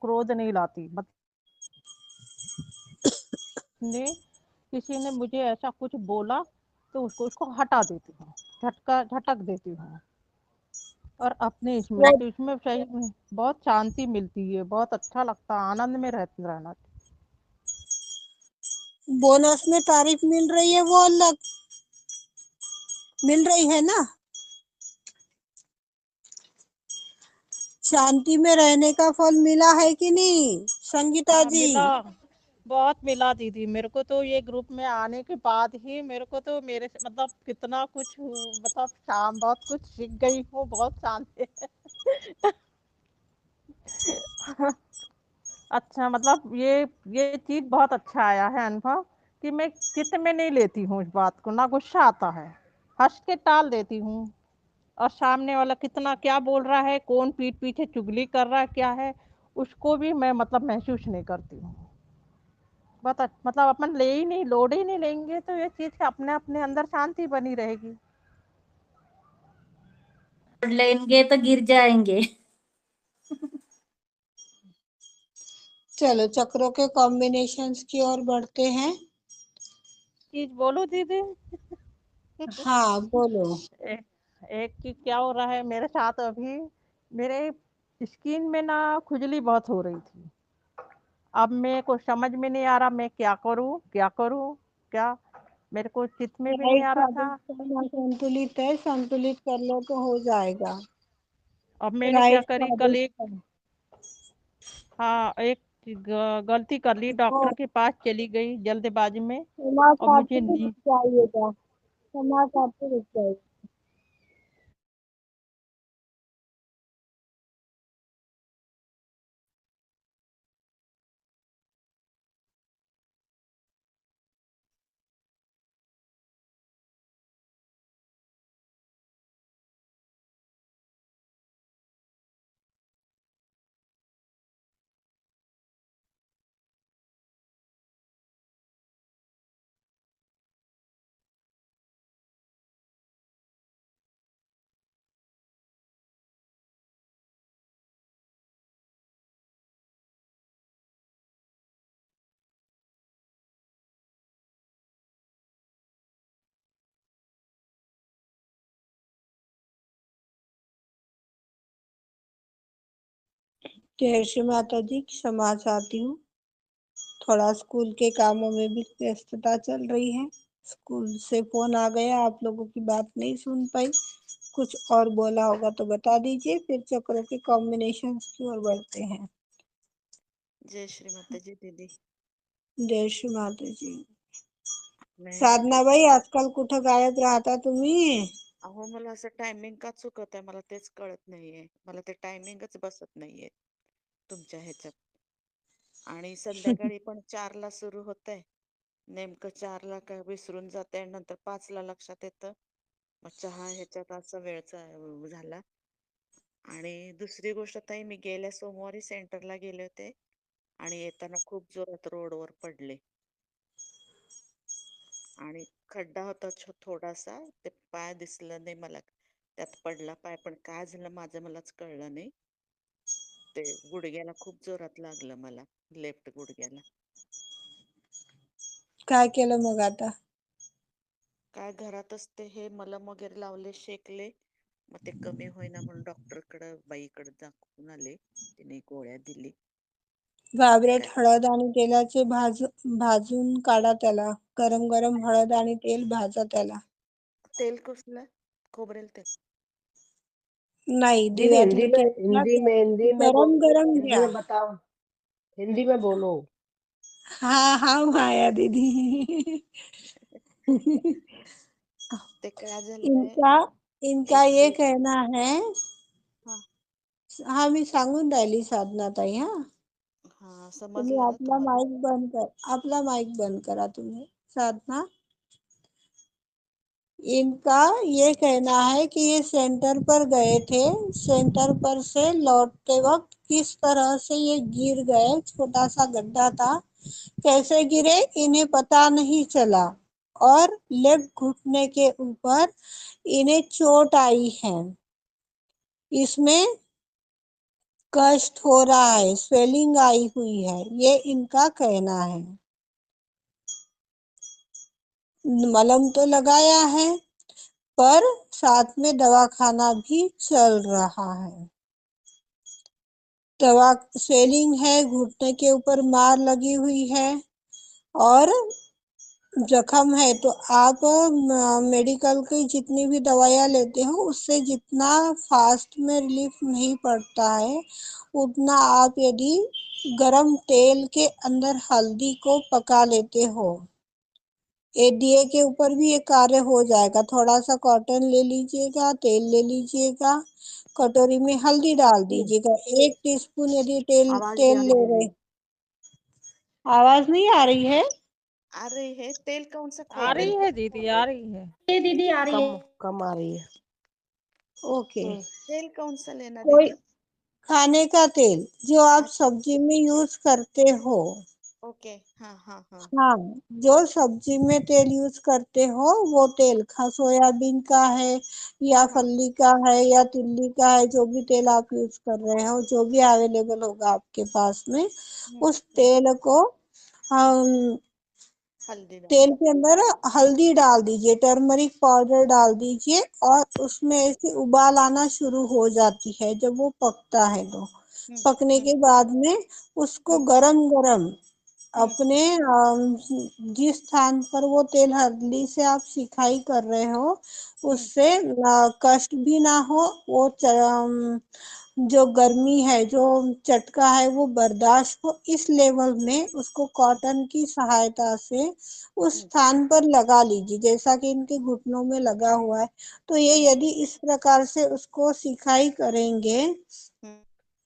क्रोध नहीं लाती। किसी ने मुझे ऐसा कुछ बोला तो उसको हटा देती हूँ, झटका झटक देती हूँ। और अपने इसमें वो तो इसमें सही में बहुत शांति मिलती है, बहुत अच्छा लगता है, आनंद में रहना। बोनस में तारीफ मिल रही है, वो अलग मिल रही है ना। शांति में रहने का फल मिला है कि नहीं संगीता हाँ जी? मिला, बहुत मिला दीदी। मेरे को तो ये ग्रुप में आने के बाद ही मेरे को तो मेरे से मतलब कितना कुछ मतलब शाम बहुत कुछ सीख गई हूँ, बहुत शांति। अच्छा मतलब ये चीज बहुत अच्छा आया है अनुभव, कि मैं चित्त में नहीं लेती हूँ इस बात को, ना गुस्सा आता है, हंस के टाल देती हूँ। और सामने वाला कितना क्या बोल रहा है, कौन पीठ पीछे चुगली कर रहा है, क्या है, उसको भी मैं मतलब महसूस नहीं करती हूँ। मतलब अपन ले ही नहीं, लोड ही नहीं लेंगे तो ये चीज अपने अपने अंदर शांति बनी रहेगी। लेंगे तो गिर जाएंगे। चलो चक्रों के कॉम्बिनेशंस की ओर बढ़ते हैं। चीज बोलो दीदी। हाँ बोलो। एक, एक चीज क्या हो रहा है मेरे साथ अभी, मेरे स्किन में ना खुजली बहुत हो रही थी। अब मेरे को समझ में नहीं आ रहा मैं क्या करूं, क्या करूं, क्या, मेरे को चित्त में भी नहीं डाइट आ रहा था। संतुलित है, संतुलित कर लो तो हो जाएगा। अब मैंने क्या राइट करी कल एक, हाँ एक गलती कर ली, डॉक्टर के पास चली गई जल्दबाजी में। और समाचार मुझे पे रुक जाइएगा, समाचार पे रुक जाइए। जय श्री माता जी, क्षमा चाहती हूँ, थोड़ा स्कूल के कामों में भी व्यस्तता चल रही है। स्कूल से फोन आ गया, आप लोगों की बात नहीं सुन पाई। कुछ और बोला होगा तो बता दीजिए, फिर चक्रों के कॉम्बिनेशन की ओर बढ़ते हैं। जय श्री माता जी दीदी। जय श्री माता जी। नाही साधना बाई, आजकाल कुठं गायब राहता तुम्ही? अहो मला असं टायमिंग का चुकत आहे, मला तेच कळत नाहीये. मला ते टायमिंगच बसत नाहीये तुमच्या ह्याच्यात. आणि संध्याकाळी पण 4ला सुरू होतंय, नेमकं 4ला काय विसरून जाते आणि नंतर 5ला लक्षात येतं. मग चहा ह्याच्यात असा वेळचा झाला. आणि दुसरी गोष्ट ताई, मी गेल्या सोमवारी सेंटरला गेले होते आणि येताना खूप जोरात रोडवर पडले आणि खड्डा होता थोडासा, ते पाय दिसलं नाही मला, त्यात पडला पाय, पण काय झालं माझं मलाच कळलं नाही. ते गुडघ्याला खूप जोरात लागलं मला, लेफ्ट गुडघ्याला. काय केलं मग आता? काय घरातच ते हे मलम वगैरे लावले, शेकले, मग ते कमी होईना म्हणून डॉक्टरकडे बाईकडे दाखवून आले. तिने गोळ्या दिली. व्हायब्रेट काय हळद आणि तेलाचे भाजून काढा त्याला. गरम गरम हळद आणि तेल भाजा त्याला. तेल कसलं? खोबरेल तेल? नाही, दीदी दिव्यातलं तेल घ्या, गरम गरम हिंदी घ्या। में बताओ, हिंदी में बोलो। हाँ हाँ माया दीदी। ते काय झालंय, इनका इनका एक ये कहना है, हा हाँ मी सांगून राहिली साधना ताई, हा हा तुम्ही समजलं ना आपला तुम्हाला? माईक बंद कर, आपला माईक बंद करा तुम्ही साधना। इनका ये कहना है कि ये सेंटर पर गए थे, सेंटर पर से लौटते वक्त किस तरह से ये गिर गए, छोटा सा गड्ढा था, कैसे गिरे इन्हें पता नहीं चला, और लेफ्ट घुटने के ऊपर इन्हें चोट आई है। इसमें कष्ट हो रहा है, स्वेलिंग आई हुई है, ये इनका कहना है। मलहम तो लगाया है, पर साथ में दवाखाना भी चल रहा है। दवा स्वेलिंग है, घुटने के ऊपर मार लगी हुई है और जख्म है। तो आप मेडिकल की जितनी भी दवाइयाँ लेते हो उससे जितना फास्ट में रिलीफ नहीं पड़ता है, उतना आप यदि गरम तेल के अंदर हल्दी को पका लेते हो, एडीए के ऊपर भी ये कार्य हो जाएगा। थोड़ा सा कॉटन ले लीजिएगा, तेल ले लीजिएगा, कटोरी में हल्दी डाल दीजिएगा, 1 टीस्पून यदि आवाज नहीं तेल आ ले रही रहे। दीदी। आवाज नहीं आ रही है? आ रही है। तेल कौन सा आ खोल रही रही है है? दीदी, आ रही है। ये दीदी आ रही कम है। कम आ रही है। ओके। तेल कौन सा लेना कोई दीदी? खाने का तेल जो आप अच्छा, सब्जी में यूज करते हो। ओके। हाँ हाँ हाँ। हाँ, जो सब्जी में तेल यूज करते हो वो तेल सोयाबीन का है या हाँ। फल्ली का है या तिल्ली का है, जो भी तेल आप यूज कर रहे हो, जो भी अवेलेबल होगा आपके पास में, हम्म उस हम्म, तेल को हम हल्दी डाल। तेल के अंदर हल्दी डाल दीजिए, टर्मरिक पाउडर डाल दीजिए और उसमें ऐसे उबाल आना शुरू हो जाती है। जब वो पकता है तो हम्म पकने हम्म के बाद में उसको हम्म गरम गरम हम्म अपने जिस स्थान पर वो तेल हल्दी से आप सिकाई कर रहे हो हम्म उससे कष्ट भी ना हो, वो जो गर्मी है, जो चटका है वो बर्दाश्त हो, इस लेवल में उसको कॉटन की सहायता से उस हम्म स्थान पर लगा लीजिए, जैसा कि इनके घुटनों में लगा हुआ है। तो ये हम्म यदि इस प्रकार से उसको सिकाई करेंगे हम्म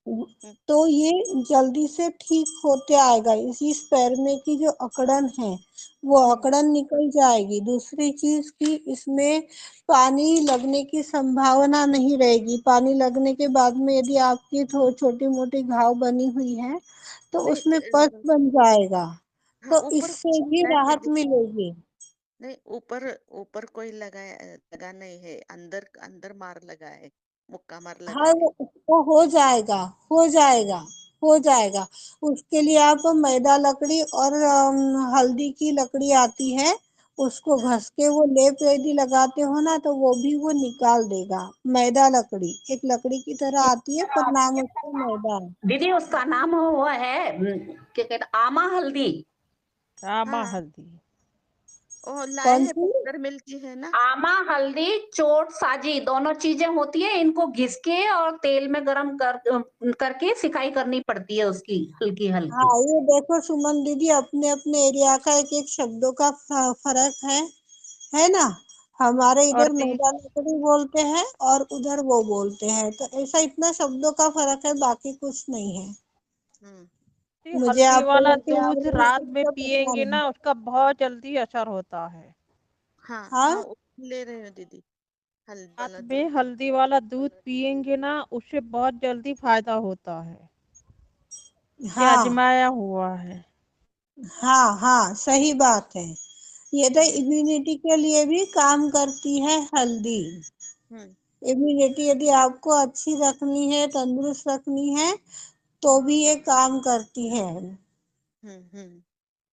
हम्म तो ये जल्दी से ठीक होते आएगा। इसी पैर में की जो अकड़न है वो हम्म अकड़न निकल जाएगी। दूसरी चीज की इसमें पानी लगने की संभावना नहीं रहेगी। पानी लगने के बाद में यदि आपकी छोटी मोटी घाव बनी हुई है तो नहीं उसमें पस बन जाएगा, हाँ, तो ऊपर इससे भी नहीं राहत दीदी। मिलेगी। नहीं, ऊपर ऊपर कोई लगा नहीं है। अंदर अंदर मार लगा है। मुक्का मार लगा हाँ, है। वो हो जाएगा, हो जाएगा, हो जाएगा। उसके लिए आप मैदा लकड़ी और हल्दी की लकड़ी आती है, उसको हाँ घस के वो लेप यदि लगाते हो ना तो वो भी वो निकाल देगा। मैदा लकड़ी एक लकड़ी की तरह आती है पर नाम उसका मैदा है। दीदी उसका नाम वो है क्या कहते, आमा हल्दी। रामा हाँ। हल्दी। ओ लाए कौन हैं, सी? पाउडर मिलती है ना? आमा हल्दी, चोट साजी दोनों चीजें होती है। इनको घिस के और तेल में गरम करके सिकाई करनी पड़ती है उसकी, हल्की हाँ, हल्की। ये देखो सुमन दीदी, अपने अपने एरिया का एक एक शब्दों का फर्क है ना। हमारे और इधर दी मैदान लकड़ी बोलते हैं और उधर वो बोलते हैं, तो ऐसा इतना शब्दों का फर्क है, बाकी कुछ नहीं है। हम्म दी मुझे हल्दी आप वाला लोगों के दूध बारे में रात कुछ में तो पता पियेंगे नहीं। ना, उसका बहुत जल्दी असर होता है। हाँ हाँ, हाँ वो ले रहे हो दीदी। हल्दी रात वाला दूध। में हल्दी वाला दूध पियेंगे ना, उससे बहुत जल्दी फायदा होता है। ये हाँ आजमाया हुआ है। हाँ हाँ, सही बात है। ये तो हम्म इम्यूनिटी के लिए भी काम करती है हल्दी। हम्म इम्यूनिटी यदि आपको अच्छी रखनी है, तंदुरुस्त रखनी है, तो हम्म भी ये काम करती है। हम्म।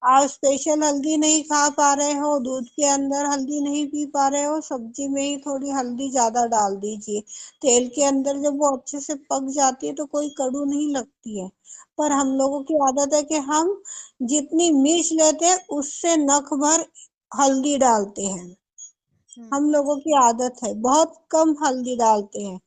आप स्पेशल हल्दी नहीं खा पा रहे हो, दूध के अंदर हल्दी नहीं पी पा रहे हो, सब्जी में ही थोड़ी हल्दी ज्यादा डाल दीजिए। तेल के अंदर जब वो अच्छे से पक जाती है तो कोई कड़ू नहीं लगती है। पर हम्म हम लोगों की आदत है कि हम जितनी मिर्च लेते हैं उससे नख भर हल्दी डालते हैं। हम्म हम लोगों की आदत है, बहुत कम हल्दी डालते हैं।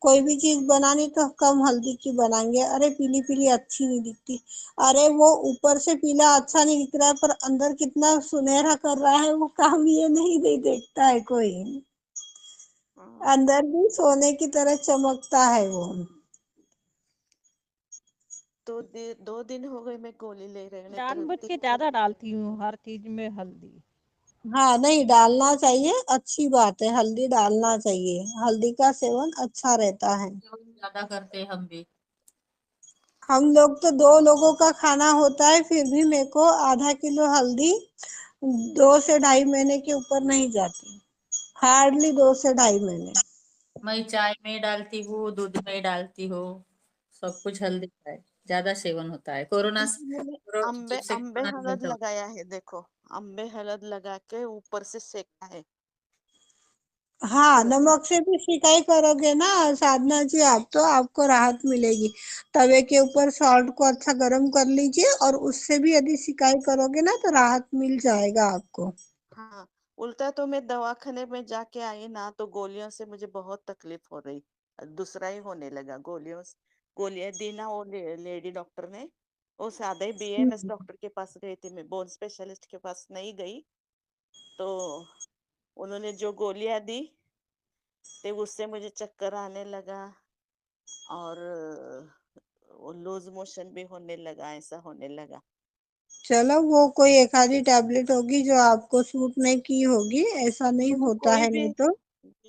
कोई भी चीज बनानी तो कम हल्दी की बनाएंगे, अरे पीली पीली अच्छी नहीं दिखती। अरे वो ऊपर से पीला अच्छा नहीं दिख रहा है पर अंदर कितना सुनहरा कर रहा है वो काम ये नहीं देखता है कोई। हाँ। अंदर भी सोने की तरह चमकता है वो। तो 2 दिन हो गए मैं गोली ले रही हूँ, नहीं तो जानबूझ के 3 4 ज्यादा डालती हूँ हर चीज में हल्दी। हाँ, नहीं डालना चाहिए, अच्छी बात है, हल्दी डालना चाहिए, हल्दी का सेवन अच्छा रहता है। ज्यादा करते हैं हम भी। हम लोग तो 2 लोगों का खाना होता है फिर भी मेरे को आधा किलो हल्दी 2 से ढाई महीने के ऊपर नहीं जाती। हार्डली 2 से ढाई महीने। मैं चाय में डालती हूँ, दूध में डालती हूँ, सब कुछ हल्दी का है, ज्यादा सेवन होता है। कोरोना मैंने जब से अम्बे कोरोना हलद बंद हो। लगाया है, देखो अम्बे हलद लगा के ऊपर से सेका है। हाँ, जैसे नमक से भी सिकाई करोगे ना साधना जी आप, तो आपको राहत मिलेगी। तवे के ऊपर सॉल्ट को अच्छा गरम कर लीजिए और उससे भी यदि सिकाई करोगे ना तो राहत मिल जाएगा आपको। हाँ, उल्टा तो मैं दवाखाने में जाके आई ना, तो गोलियों से मुझे बहुत तकलीफ हो रही। दूसरा ही होने लगा गोलियां दी ना वो लेडी डॉक्टर ने। वो सादा ही बीएमएस डॉक्टर के पास गई थी, मैं बोन स्पेशलिस्ट के पास नहीं गई। तो उन्होंने जो गोलियां दी, तो उससे मुझे चक्कर आने लगा, और वो लूज मोशन भी होने लगा, ऐसा होने लगा। चलो वो कोई एक आधी टैबलेट होगी जो आपको सूट नहीं की होगी, ऐसा नहीं मुझे होता कोई है भी नहीं तो।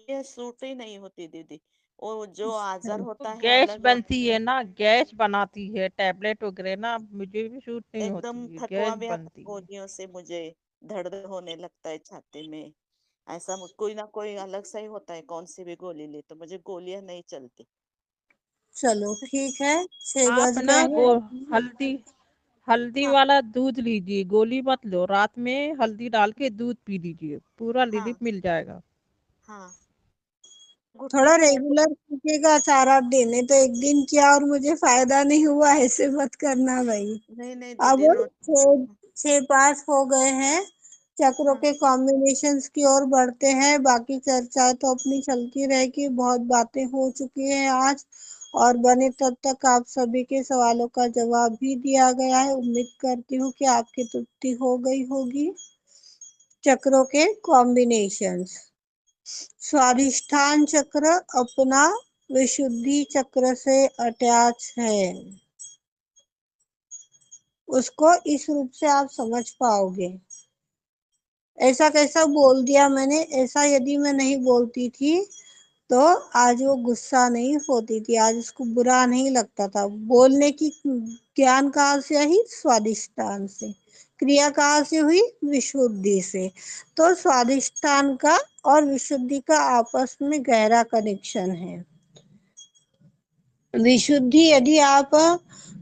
ये सूट ही नहीं होती दीदी। वो जो आजार तो होता है गैस अलग, और बनती है ना, गैस बनाती है टैबलेट वगैरह ना, मुझे भी सूट नहीं एकदम होती है, थकवा गैस भी आता है बनती है। गोलियों से मुझे। धड़ धड़ होने लगता है छाती में। ऐसा कोई ना कोई अलग सा ही होता है, कौन सी भी गोली ली तो मुझे गोलियां नहीं चलती। चलो ठीक है, 6 आप बज ना गए गो हैं। हल्दी हल्दी हाँ वाला दूध लीजिए, गोली मत लो, रात में हल्दी डाल के दूध पी लीजिए, पूरा हाँ रिलीफ मिल जाएगा। हाँ। घुटने थोड़ा में है तो। रेगुलर कीजिएगा 4 8 दिन, नहीं तो एक दिन किया और मुझे फायदा नहीं हुआ, ऐसे मत करना भाई। नहीं नहीं अब दीदी, रोज। 6 6 5 हो गए हैं। चक्रों हाँ के कॉम्बिनेशंस की ओर बढ़ते हैं, बाकी चर्चाएं तो अपनी चलती रहेगी, बहुत बातें हो चुकी हैं आज। और बने तब तक आप सभी के सवालों का जवाब भी दिया गया है, उम्मीद करती हूँ कि आपकी तृप्ति हो गई होगी। चक्रों के कॉम्बिनेशंस, स्वाधिष्ठान चक्र अपना विशुद्धि चक्र से अटैच है, उसको इस रूप से आप समझ पाओगे। ऐसा कैसा बोल दिया मैंने, ऐसा यदि मैं नहीं बोलती थी तो आज वो गुस्सा नहीं होती थी, आज उसको बुरा नहीं लगता था। बोलने की ज्ञान कहाँ से आई? स्वादिष्टान से। क्रिया कहाँ से हुई? विशुद्धि से। तो स्वादिष्टान का और विशुद्धि का आपस में गहरा कनेक्शन है। विशुद्धि यदि आप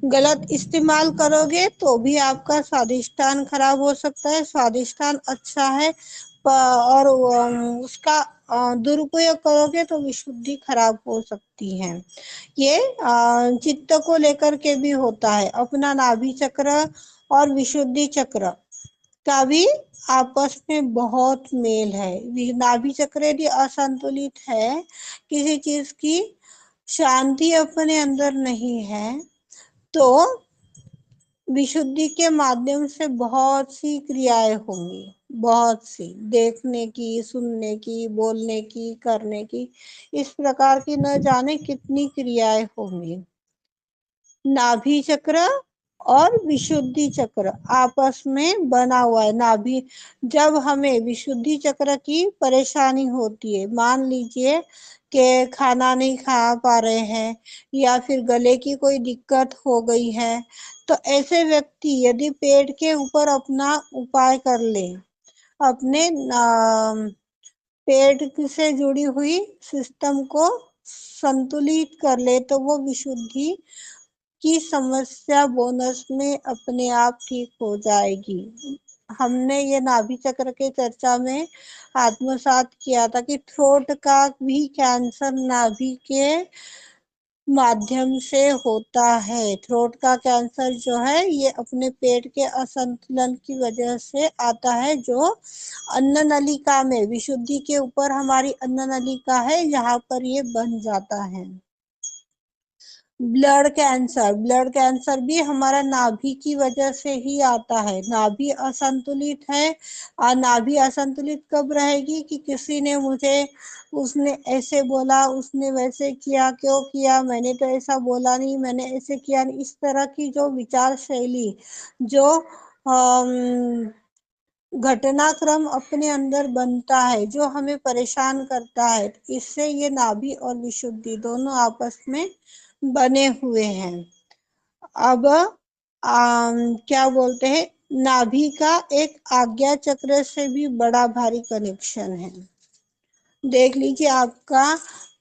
गलत इस्तेमाल करोगे तो भी आपका स्वादिष्टान खराब हो सकता है। स्वादिष्टान अच्छा है और उसका दुरुपयोग करोगे तो विशुद्धि खराब हो सकती है। ये चित्त को लेकर के भी होता है। अपना नाभि चक्र और विशुद्धि चक्र का भी आपस में बहुत मेल है। नाभि चक्र यदि असंतुलित है, किसी चीज की शांति अपने अंदर नहीं है, तो विशुद्धि के माध्यम से बहुत सी क्रियाएं होंगी, बहुत सी, देखने की, सुनने की, बोलने की, करने की, इस प्रकार की न जाने कितनी क्रियाएं होंगी। नाभि चक्र और विशुद्धि चक्र आपस में बना हुआ है। नाभि, जब हमें विशुद्धि चक्र की परेशानी होती है, मान लीजिए कि खाना नहीं खा पा रहे हैं या फिर गले की कोई दिक्कत हो गई है, तो ऐसे व्यक्ति यदि पेट के ऊपर अपना उपाय कर ले, अपने पेट से जुड़ी हुई सिस्टम को संतुलित कर ले, तो वो विशुद्धि की समस्या बोनस में अपने आप ठीक हो जाएगी। हमने ये नाभि चक्र के चर्चा में आत्मसात किया था कि थ्रोट का भी कैंसर नाभि के माध्यम से होता है। थ्रोट का कैंसर जो है ये अपने पेट के असंतुलन की वजह से आता है, जो अन्न नलिका में, विशुद्धि के ऊपर हमारी अन्न नलिका है, यहाँ पर ये बन जाता है। ब्लड कैंसर भी हमारा नाभि की वजह से ही आता है। नाभि असंतुलित है। और नाभि असंतुलित कब रहेगी कि किसी ने मुझे, उसने ऐसे बोला, उसने वैसे किया, क्यों किया, मैंने तो ऐसा बोला नहीं, मैंने ऐसे किया नहीं, इस तरह की जो विचार शैली, जो घटनाक्रम अपने अंदर बनता है, जो हमें परेशान करता है, इससे ये नाभि और विशुद्धि दोनों आपस में बने हुए हैं। अब क्या बोलते हैं, नाभि का एक आज्ञा चक्र से भी बड़ा भारी कनेक्शन है। देख लीजिए, आपका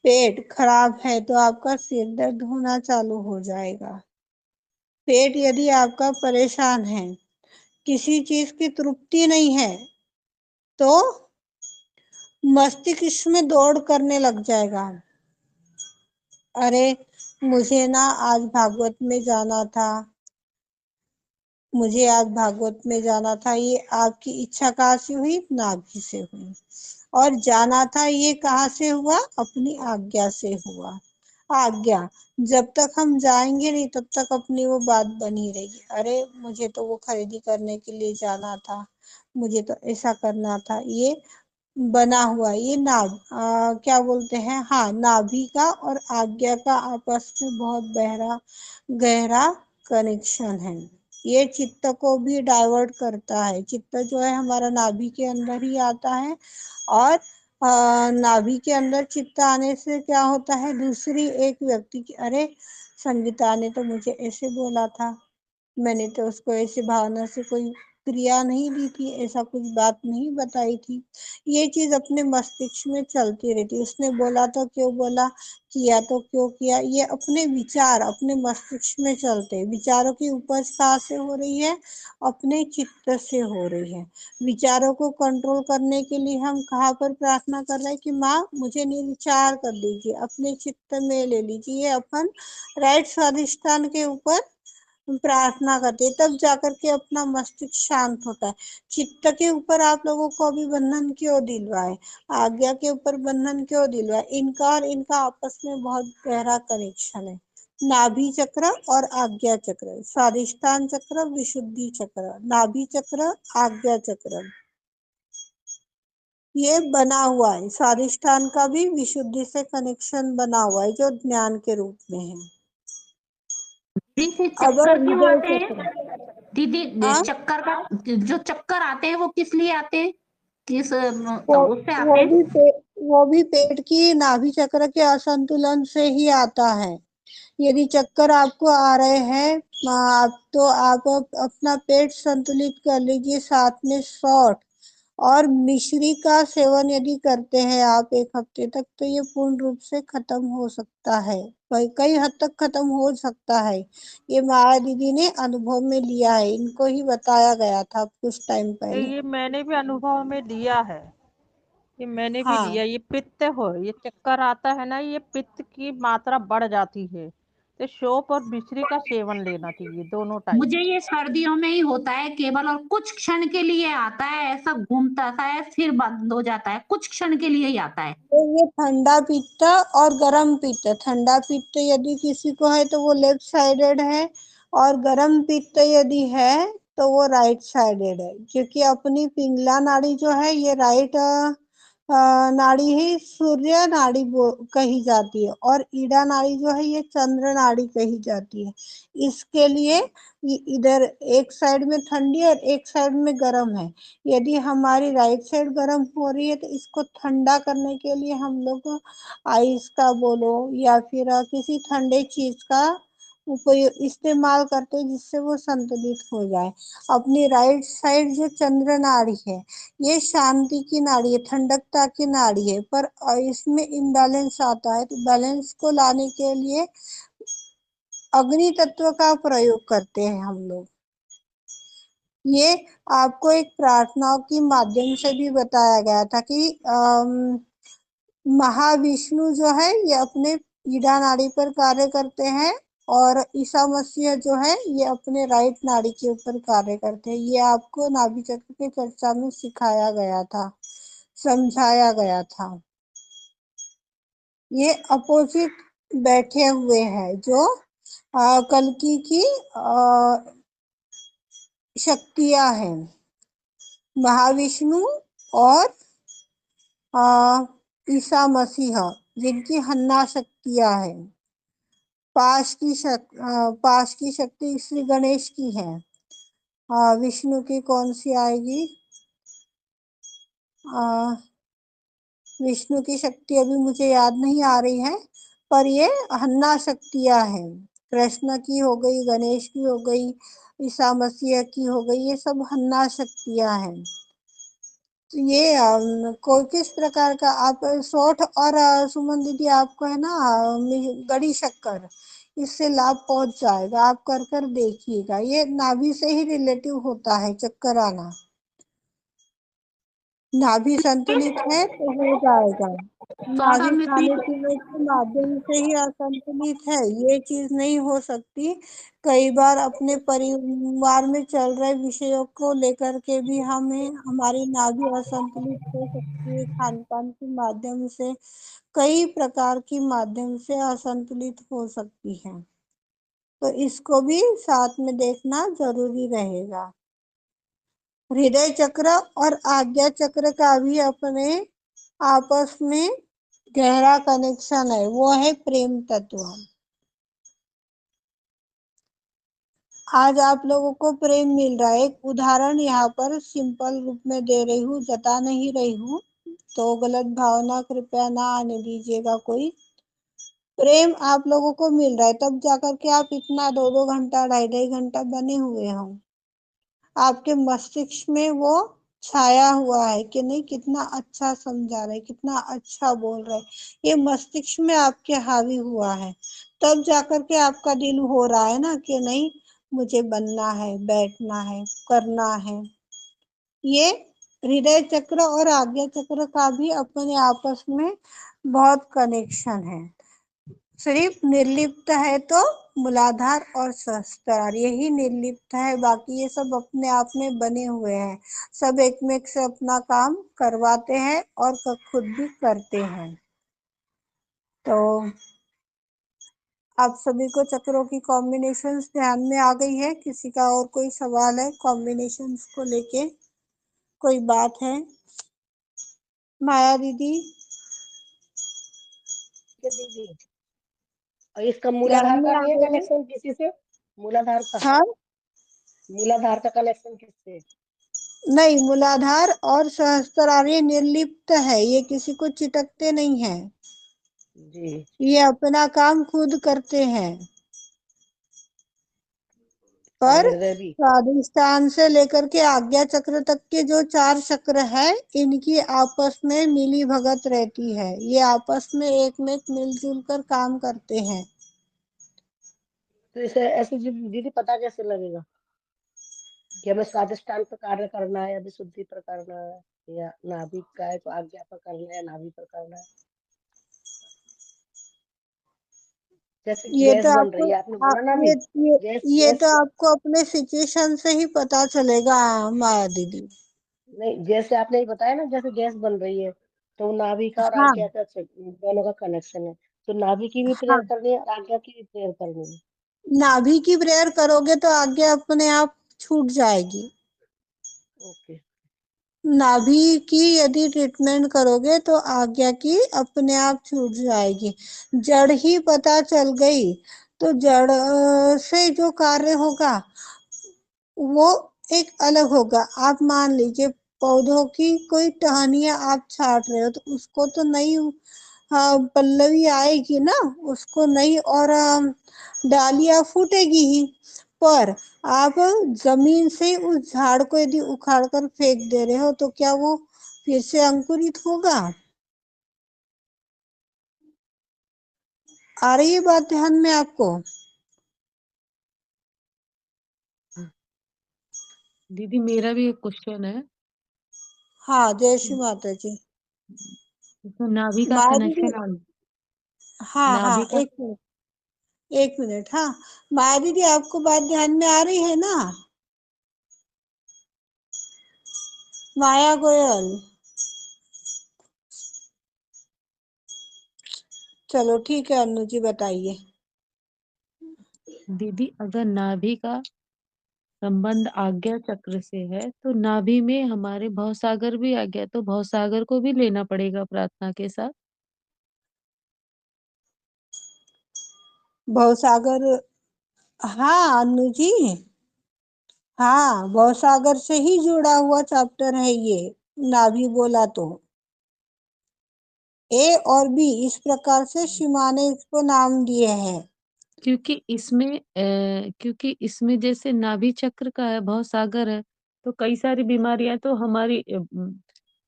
पेट खराब है तो आपका सिर दर्द होना चालू हो जाएगा। पेट यदि आपका परेशान है, किसी चीज की तृप्ति नहीं है, तो मस्तिष्क में दौड़ करने लग जाएगा। अरे मुझे ना आज भागवत में जाना था, मुझे आज भागवत में जाना था। ये आपकी इच्छा कहाँ से हुई? नाभि से हुई। और जाना था ये कहाँ से हुआ? अपनी आज्ञा से हुआ। आज्ञा, जब तक हम जाएंगे नहीं तब तक अपनी वो बात बनी रहेगी। अरे मुझे तो वो खरीदी करने के लिए जाना था, मुझे तो ऐसा करना था। ये बना हुआ, ये क्या बोलते हैं, हाँ, नाभि का और आज्ञा का आपस में बहुत गहरा कनेक्शन है। ये चित्त को भी डाइवर्ट करता है। चित्त जो है हमारा नाभि के अंदर ही आता है, और नाभि के अंदर चित्त आने से क्या होता है, दूसरी एक व्यक्ति की, अरे संगीता ने तो मुझे ऐसे बोला था, मैंने तो उसको ऐसी भावना से कोई क्रिया नहीं दी थी, ऐसा कुछ बात नहीं बताई थी। ये चीज अपने मस्तिष्क में चलती रहती। उसने बोला तो क्यों बोला, किया तो क्यों किया, ये अपने विचार अपने मस्तिष्क में चलते। विचारों की उपज कहाँ से हो रही है? अपने चित्त से हो रही है। विचारों को कंट्रोल करने के लिए हम कहाँ पर प्रार्थना कर रहे हैं कि माँ मुझे निर्विचार कर दीजिए, अपने चित्त में ले लीजिए। अपन राइट स्वाधिष्ठान के ऊपर प्रार्थना करते हैं, तब जाकर के अपना मस्तिष्क शांत होता है। चित्त के ऊपर आप लोगों को अभी बंधन क्यों दिलवाए, आज्ञा के ऊपर बंधन क्यों दिलवाए? इनका और इनका आपस में बहुत गहरा कनेक्शन है। नाभि चक्र और आज्ञा चक्र, स्वादिष्ठान चक्र, विशुद्धि चक्र, नाभि चक्र, आज्ञा चक्र, ये बना हुआ है। स्वादिष्ठान का भी विशुद्धि से कनेक्शन बना हुआ है, जो ज्ञान के रूप में है। दीदी से अब चक्कर क्यों हृदय आते चक्र, हैं दीदी? हाँ, चक्कर का जो चक्कर आते हैं वो किस लिए आते हैं? किस वो उससे आते वो हैं? भी पे, वो भी पेट की नाभि चक्र के असंतुलन से ही आता है। यदि चक्कर आपको आ रहे हैं, आप तो आप अपना पेट संतुलित कर लीजिए, साथ में सॉल्ट और मिश्री का सेवन यदि करते हैं आप 1 हफ्ते तक, तो ये पूर्ण रूप से खत्म हो सकता है, कई हद तक खत्म हो सकता है। ये माया दीदी ने अनुभव में लिया है, इनको ही बताया गया था कुछ टाइम पहले। ये मैंने भी अनुभव में लिया है, ये मैंने भी हाँ, लिया। ये पित्त हो, ये चक्कर आता है ना, ये पित्त की मात्रा बढ़ जाती है, तो सौंफ और मिश्री का सेवन लेना चाहिए दोनों टाइम। मुझे ये सर्दियों में ही होता है केवल, और कुछ क्षण के लिए आता है, ऐसा घूमता सा है फिर बंद हो जाता है, कुछ क्षण के लिए ही आता है। तो ये ठंडा पित्त और गरम पित्त, ठंडा पित्त यदि किसी को है तो वो लेफ्ट साइडेड है, और गरम पित्त यदि है तो वो राइट साइडेड है। क्योंकि अपनी पिंगला नाड़ी जो है ये राइट नाड़ी ही सूर्य नाड़ी कही जाती है, और ईड़ा नाड़ी जो है ये चंद्र नाड़ी कही जाती है। इसके लिए इधर एक साइड में ठंडी और एक साइड में गर्म है। यदि हमारी राइट साइड गर्म हो रही है तो इसको ठंडा करने के लिए हम लोग आइस का बोलो या फिर किसी ठंडे चीज का उपयोग इस्तेमाल करते हैं, जिससे वो संतुलित हो जाए। अपनी राइट साइड जो चंद्र नाड़ी है, ये शांति की नाड़ी है, ठंडकता की नाड़ी है, पर इसमें इम्बैलेंस आता है, तो बैलेंस को लाने के लिए अग्नि तत्व का प्रयोग करते हैं हम लोग। ये आपको एक प्रार्थनाओं के माध्यम से भी बताया गया था कि महाविष्णु जो है ये अपने ईड़ा नाड़ी पर कार्य करते हैं, और ईसा मसीह जो है ये अपने राइट नाड़ी के ऊपर कार्य करते हैं। ये आपको नाभि चक्र की चर्चा में सिखाया गया था, समझाया गया था। ये अपोजिट बैठे हुए हैं, जो कल्कि की शक्तियां हैं, महाविष्णु और ईसा मसीह, जिनकी हन्ना शक्तियां हैं। पाश की शक्ति श्री गणेश की है। विष्णु की कौन सी आएगी? विष्णु की शक्ति अभी मुझे याद नहीं आ रही है, पर ये हन्ना शक्तियां हैं। कृष्ण की हो गई, गणेश की हो गई, ईसा मसीह की हो गई, ये सब हन्ना शक्तियां हैं। ये कोई किस प्रकार का आप सोठ और सुमन दीदी आपको है ना गड़ी शक्कर, इससे लाभ पहुंच जाएगा। आप कर कर देखिएगा, ये नाभि से ही रिलेटिव होता है चक्कर आना। नाभि संतुलित है तो हो जाएगा। पाउडर नाभि में खाने पीने के माध्यम से ही असंतुलित है, ये चीज नहीं हो सकती। कई बार अपने परिवार में चल रहे विषयों को लेकर के भी हमें हमारी नाभि असंतुलित हो सकती है, खान पान के माध्यम से, कई प्रकार की माध्यम से असंतुलित हो सकती है। तो इसको भी साथ में देखना जरूरी रहेगा। हृदय चक्र और आज्ञा चक्र का भी अपने आपस में गहरा कनेक्शन है, वो है प्रेम तत्व। आज आप लोगों को प्रेम मिल रहा है। एक उदाहरण यहाँ पर सिंपल रूप में दे रही हूँ, जता नहीं रही हूँ, तो गलत भावना कृपया ना आने दीजिएगा कोई। प्रेम आप लोगों को मिल रहा है, तब जाकर के आप इतना 2-2 घंटा 2.5-2.5 घंटा बने हुए हो। आपके मस्तिष्क में वो छाया हुआ है कि नहीं, कितना अच्छा समझा रहे, कितना अच्छा बोल रहे, ये मस्तिष्क में आपके हावी हुआ है। तब जाकर के आपका दिल हो रहा है ना कि नहीं, मुझे बनना है, बैठना है, करना है। ये हृदय चक्र और आज्ञा चक्र का भी अपने आपस में बहुत कनेक्शन है। सिर्फ निर्लिप्त है तो मूलाधार और सहस्त्रार, यही निर्लिप्त है, बाकी ये सब अपने आप में बने हुए हैं। सब एक में से अपना काम करवाते हैं और खुद भी करते हैं। तो आप सभी को चक्रों की कॉम्बिनेशंस ध्यान में आ गई है? किसी का और कोई सवाल है कॉम्बिनेशंस को लेके, कोई बात है? माया दीदी? दीदी, और इसका ध्यान मूलाधार में का आ नहीं है गई है? कनेक्शन किसी से? मूलाधार का, हाँ, मूलाधार का कनेक्शन किससे? नहीं, मूलाधार और सहस्त्रार ये निर्लिप्त है, ये किसी को चिटकते नहीं है, जी। ये अपना काम खुद करते हैं। और पर हृदय भी? स्वादिष्टान से लेकर के आज्ञा चक्र तक के जो 4 चक्र है, इनकी आपस में मिली भगत रहती है, ये आपस में एक में मिलजुल कर काम करते हैं। तो इसे ऐसे दीदी पता कैसे लगेगा कि हमें स्वादिष्टान पर कार्य करना है या विशुद्धि पर करना है, या नाभि का है तो आज्ञा पर करना है या नाभि पर करना है? जैसे ये गैस तो बन आपको रही है, आपने बोला ना ये अभी, ये गैस ये गैस। तो आपको अपने सिचुएशन से ही पता चलेगा माया दीदी। नहीं, जैसे आपने ये बताया ना, जैसे गैस बन रही है, तो नाभि का और हाँ, आज्ञा का दोनों का कनेक्शन है, तो नाभि की भी प्रेयर हाँ, करनी है और आज्ञा की भी प्रेयर करनी है। नाभि की प्रेयर करोगे तो आज्ञा अपने आप छूट जाएगी। ओके। नाभि की यदि ट्रीटमेंट करोगे तो आज्ञा की अपने आप छूट जाएगी। जड़ ही पता चल गई तो जड़ से जो कार्य होगा वो एक अलग होगा। आप मान लीजिए पौधों की कोई टहनियाँ आप छाट रहे हो तो उसको तो नई पल्लवी आएगी ना, उसको नई और डालियाँ फूटेगी ही। पर आप जमीन से उस झाड़ को यदि उखाड़ कर फेंक दे रहे हो तो क्या वो फिर से अंकुरित होगा? आ रही है बात ध्यान में आपको? दीदी मेरा भी एक क्वेश्चन है। हाँ, जय श्री माता जी। तो नाभि का माया दीदी, कनेक्शन, हाँ हाँ, नाभि का, एक मिनट, एक मिनट। हाँ, माया दीदी आपको बात ध्यान में आ रही है ना? माया गोयल, चलो ठीक है, अनु जी बताइए। दीदी अगर नाभि का संबंध आज्ञा चक्र से है तो नाभि में हमारे भवसागर भी आ गया, तो भवसागर को भी लेना पड़ेगा प्रार्थना के साथ। भवसागर, हाँ अनु जी, हाँ भवसागर से ही जुड़ा हुआ चैप्टर है ये। नाभि बोला तो ए और बी इस प्रकार से शिमा ने इसको नाम दिए हैं। क्योंकि इसमें जैसे नाभि चक्र का है, भवसागर है, तो कई सारी बीमारियां तो हमारी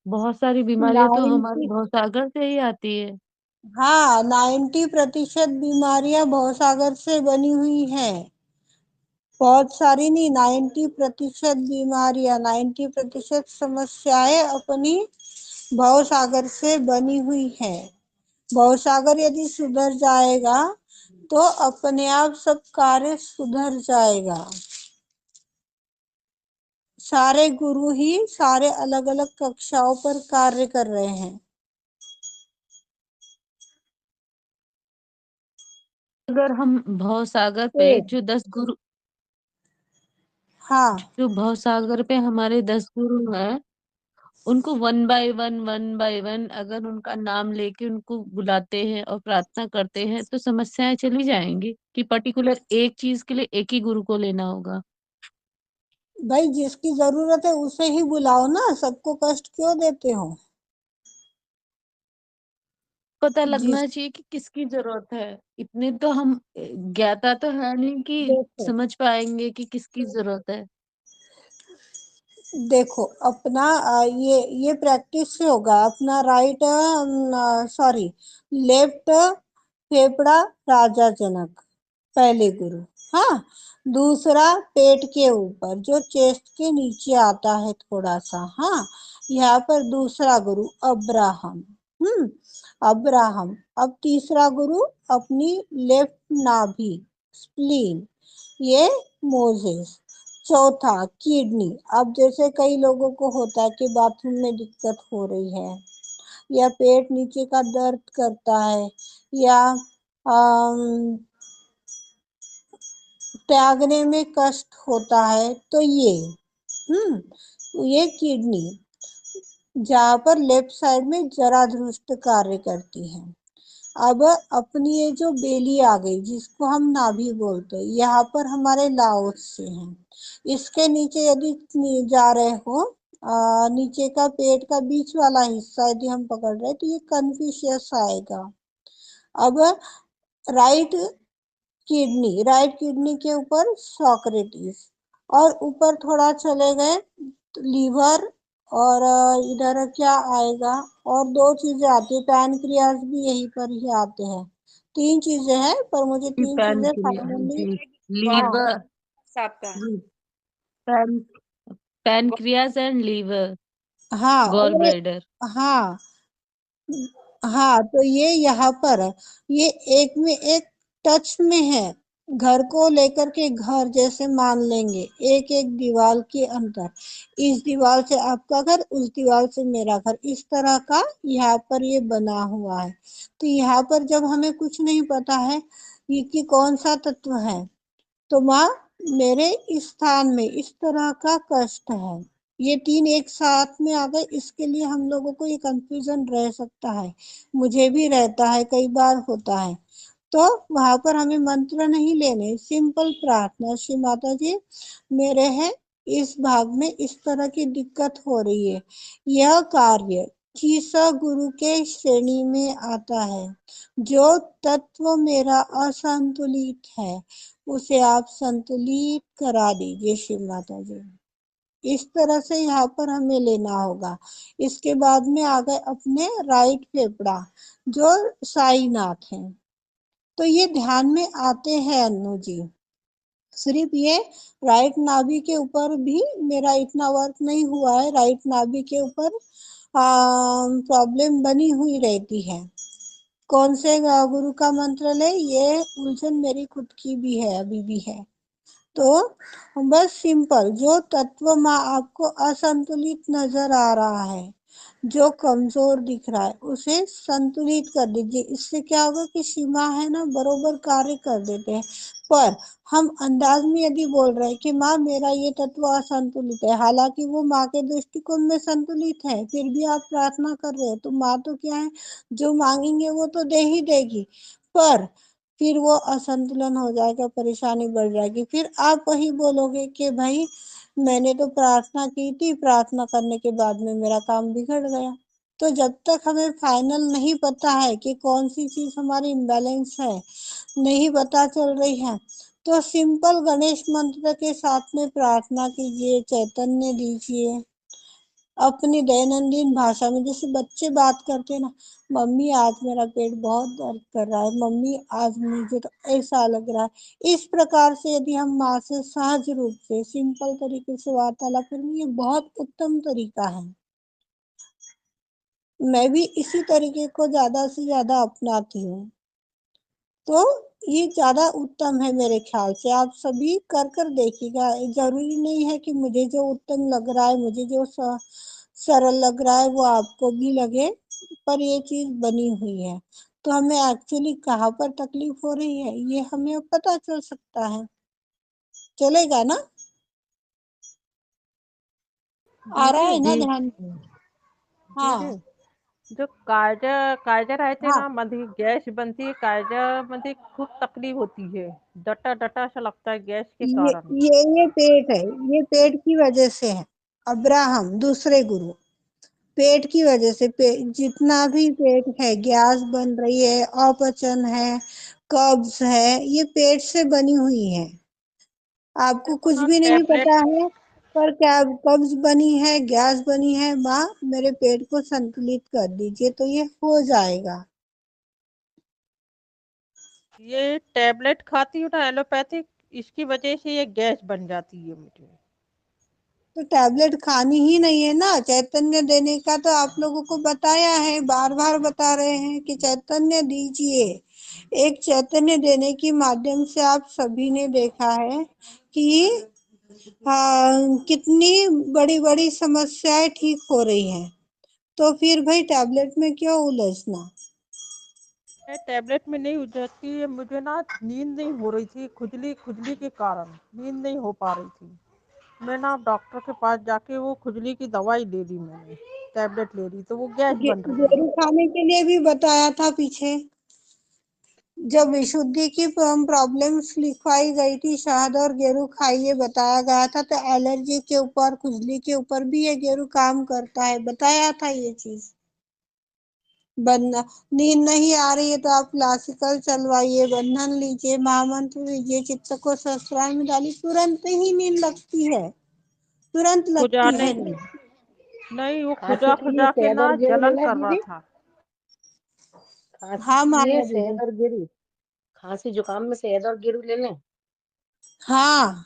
बहुत सारी बीमारियां तो हमारे 90 भवसागर से ही आती है। हाँ, 90% बीमारियां भवसागर से बनी हुई हैं। बहुत सारी नहीं, 90% बीमारियां, 90% समस्याएं अपनी भवसागर से बनी हुई है। भवसागर यदि सुधर जाएगा तो अपने आप सब कार्य सुधर जाएगा। सारे गुरु ही सारे अलग अलग कक्षाओं पर कार्य कर रहे हैं। अगर हम भवसागर पे तो जो 10 गुरु, हाँ, जो भवसागर पे हमारे 10 गुरु हैं, उनको वन बाय वन अगर उनका नाम लेके उनको बुलाते हैं और प्रार्थना करते हैं तो समस्याएं चली जाएंगी, कि पर्टिकुलर एक चीज के लिए एक ही गुरु को लेना होगा। भाई जिसकी जरूरत है उसे ही बुलाओ ना, सबको कष्ट क्यों देते हो। पता लगना जिस चाहिए कि किसकी जरूरत है। इतने तो हम ज्ञाता तो है नहीं कि देखो समझ पाएंगे कि किसकी जरूरत है। देखो अपना ये प्रैक्टिस से होगा। अपना राइट, सॉरी, लेफ्ट फेफड़ा राजा जनक, पहले गुरु। हाँ, दूसरा पेट के ऊपर जो चेस्ट के नीचे आता है थोड़ा सा, हाँ, यहाँ पर दूसरा गुरु अब्राहम। अब्राहम। अब तीसरा गुरु अपनी लेफ्ट नाभि, स्प्लीन, ये मोजेस। चौथा किडनी। अब जैसे कई लोगों को होता है कि बाथरूम में दिक्कत हो रही है, या पेट नीचे का दर्द करता है, या त्यागने में कष्ट होता है, तो ये किडनी, जहाँ पर लेफ्ट साइड में जराधुष्ट कार्य करती है। अब अपनी ये जो बेली आ गई जिसको हम नाभि बोलते हैं, यहाँ पर हमारे लाओस से हैं। इसके नीचे यदि जा रहे हो, नीचे का पेट का बीच वाला हिस्सा यदि हम पकड़ रहे हैं तो ये कन्फ्यूशियस आएगा। अब राइट राइट किडनी के ऊपर सॉक्रेटिस, और ऊपर थोड़ा चले गए तो लीवर, और इधर क्या आएगा, और दो चीजें आती है, पैनक्रियाज भी यहीं पर ही आते हैं। तीन चीजें हैं पर मुझे तीन चीजें फाइनली, जी, हाँ लीवर, आपका पैन पैनक्रियास एंड लीवर, हाँ गॉल और ब्लैडर। हाँ हाँ, तो ये यहाँ पर है। ये एक में एक टच में है। घर को लेकर के, घर जैसे मान लेंगे, एक एक दीवार के अंदर, इस दीवार से आपका घर, उस दीवार से मेरा घर, इस तरह का यहाँ पर ये बना हुआ है। तो यहाँ पर जब हमें कुछ नहीं पता है ये कि कौन सा तत्व है, तो माँ मेरे इस स्थान में इस तरह का कष्ट है, ये तीन एक साथ में आ गए, इसके लिए हम लोगों को ये कंफ्यूजन रह सकता है। मुझे भी रहता है, कई बार होता है। तो वहां पर हमें मंत्र नहीं लेने, सिंपल प्रार्थना, श्री माता जी मेरे है इस भाग में इस तरह की दिक्कत हो रही है, यह कार्य तीसरा गुरु के श्रेणी में आता है, जो तत्व मेरा असंतुलित है उसे आप संतुलित करा दीजिए श्री माता जी। इस तरह से यहाँ पर हमें लेना होगा। इसके बाद में आ गए अपने राइट फेफड़ा, जो साईनाथ है। तो ये ध्यान में आते हैं अनु जी। सिर्फ ये राइट नाभि के ऊपर भी मेरा इतना वर्क नहीं हुआ है। राइट नाभि के ऊपर प्रॉब्लम बनी हुई रहती है। कौन से गुरु का मंत्र ले, ये उलझन मेरी खुद की भी है, अभी भी है। तो बस सिंपल, जो तत्व माँ आपको असंतुलित नजर आ रहा है, जो कमजोर दिख रहा है, उसे संतुलित कर दीजिए। इससे क्या होगा कि सीमा है ना, बरोबर कार्य कर देते हैं। पर हम अंदाज में यदि बोल रहे हैं कि माँ मेरा ये तत्व असंतुलित है, हालांकि वो माँ के दृष्टिकोण में संतुलित है, फिर भी आप प्रार्थना कर रहे हैं, तो माँ तो क्या है, जो मांगेंगे वो तो दे ही देगी, पर फिर वो असंतुलन हो जाएगा, परेशानी बढ़ जाएगी। फिर आप वही बोलोगे कि भाई मैंने तो प्रार्थना की थी, प्रार्थना करने के बाद में मेरा काम बिगड़ गया। तो जब तक हमें फाइनल नहीं पता है कि कौन सी चीज हमारी इम्बैलेंस है, नहीं पता चल रही है, तो सिंपल गणेश मंत्र के साथ में प्रार्थना कीजिए, चैतन्य दीजिए, अपनी दैनंदिन भाषा में, जैसे बच्चे बात करते हैं ना, मम्मी आज मेरा पेट बहुत दर्द कर रहा है, मम्मी आज मुझे तो ऐसा लग रहा है। इस प्रकार से यदि हम माँ से सहज रूप से सिंपल तरीके से वार्तालाप करेंगे, ये बहुत उत्तम तरीका है। मैं भी इसी तरीके को ज्यादा से ज्यादा अपनाती हूँ, तो ये ज्यादा उत्तम है मेरे ख्याल से। आप सभी कर कर देखिएगा। जरूरी नहीं है कि मुझे जो उत्तम लग रहा है, मुझे जो सरल लग रहा है वो आपको भी लगे, पर ये चीज बनी हुई है। तो हमें एक्चुअली कहाँ पर तकलीफ हो रही है ये हमें अब पता चल सकता है। चलेगा ना? आ रहा दीदी है ना ध्यान? दीदी हाँ जो काळजा काळजा राहते हाँ। ना, मध्ये गैस बनती है, काळजा मध्ये खूप तकलीफ होती है, डटा डटा सा लगता है गैस के ये कारण। ये पेट है, ये पेट की वजह से है। अब्राहम दूसरे गुरु, पेट की वजह से जितना भी पेट है, गैस बन रही है, अपचन है, कब्ज है, ये पेट से बनी हुई है। आपको मेरे को कुछ ना भी नहीं टेबलेट, पता है, पर क्या कब्ज बनी है, गैस बनी है, माँ मेरे पेट को संतुलित कर दीजिए, तो ये हो जाएगा। ये टेबलेट खाती हूँ ना एलोपैथिक, इसकी वजह से ये गैस बन जाती है मुझे। तो टैबलेट खानी ही नहीं है ना, चैतन्य देने का तो आप लोगों को बताया है, बार बार बता रहे हैं कि चैतन्य दीजिए। एक चैतन्य देने के माध्यम से आप सभी ने देखा है कि कितनी बड़ी बड़ी समस्याएं ठीक हो रही हैं। तो फिर भाई टैबलेट में क्यों उलझना? मैं टैबलेट में नहीं उतरती है, मुझे ना नींद नहीं हो रही थी, खुजली खुजली के कारण नींद नहीं हो पा रही थी। मैं ना डॉक्टर के पास जाके वो खुजली की दवाई ले ली, मैंने टैबलेट ले ली, तो वो गैस बन रही है। गेरू खाने के लिए भी बताया था पीछे, जब विशुद्धि की प्रॉब्लम्स लिखवाई गई थी, शहद और गेरू खाइए बताया गया था, तो एलर्जी के ऊपर, खुजली के ऊपर भी ये गेरू काम करता है, बताया था ये चीज। बनना, नींद नहीं आ रही है तो आप क्लासिकल चलवाइए, बंधन लीजिए, महामंत्र लीजिए, चित्त को सहस्त्रार में डालिए, तुरंत ही नींद लगती है, तुरंत लगती खुजाने है नींद। नहीं, वो खांसी खुजा के लिए खुजा के शहद ना और गेरू जलन लेना है कर रहा दीदी। था। खांसी हाँ के लिए माया दीदी। शहद और गेरू, खांसी जुकाम में शहद और गेरू ले लें। हाँ,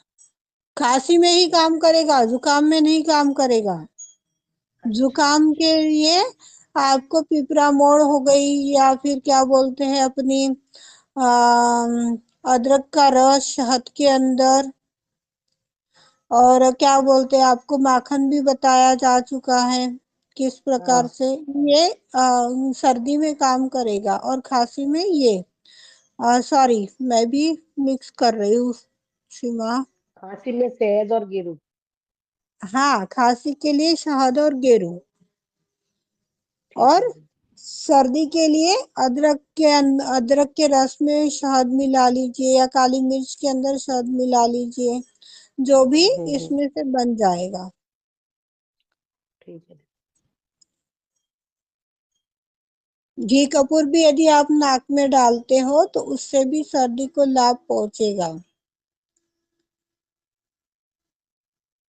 खांसी में ही काम करेगा, जुकाम में नहीं काम करेगा। अच्छा जुकाम के लिए आपको पिपरा मोड़ हो गई, या फिर क्या बोलते हैं अपनी अदरक का रस शहद के अंदर, और क्या बोलते हैं, आपको माखन भी बताया जा चुका है किस प्रकार हाँ। से ये सर्दी में काम करेगा, और खांसी में ये सॉरी मैं भी मिक्स कर रही हूँ सीमा। खांसी में शहद और गेरू। हाँ, खांसी के लिए शहद और गेरू, ठीक और है दीदी। सर्दी के लिए अदरक के रस में शहद मिला लीजिए, या काली मिर्च के अंदर शहद मिला लीजिए, जो भी हम्म। इसमें से बन जाएगा। ठीक है। घी कपूर भी यदि आप नाक में डालते हो तो उससे भी सर्दी को लाभ पहुंचेगा।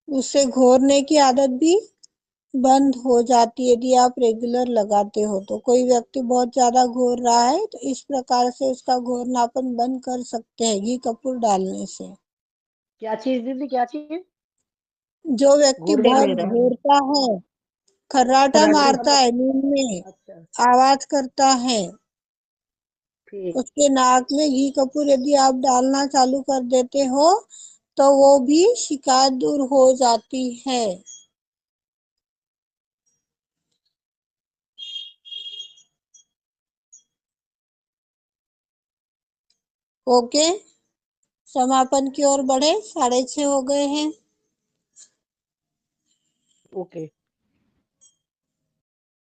उससे घोरने की आदत भी बंद हो जाती है यदि आप रेगुलर लगाते हो। तो कोई व्यक्ति बहुत ज्यादा घोर रहा है तो इस प्रकार से उसका घोरनापन बंद कर सकते हैं घी कपूर डालने से। क्या चीज दीदी, क्या चीज? जो व्यक्ति गुड़ डालने बहुत का? घोरता है, खर्राटा इसका मारता मतलब? है नींद में, अच्छा। आवाज करता है, ठीक। उसके नाक में घी कपूर यदि आप डालना चालू कर देते हो तो वो भी शिकायत दूर हो जाती है। ओके, समापन की ओर बढ़े, 6:30 हो गए हैं। ओके।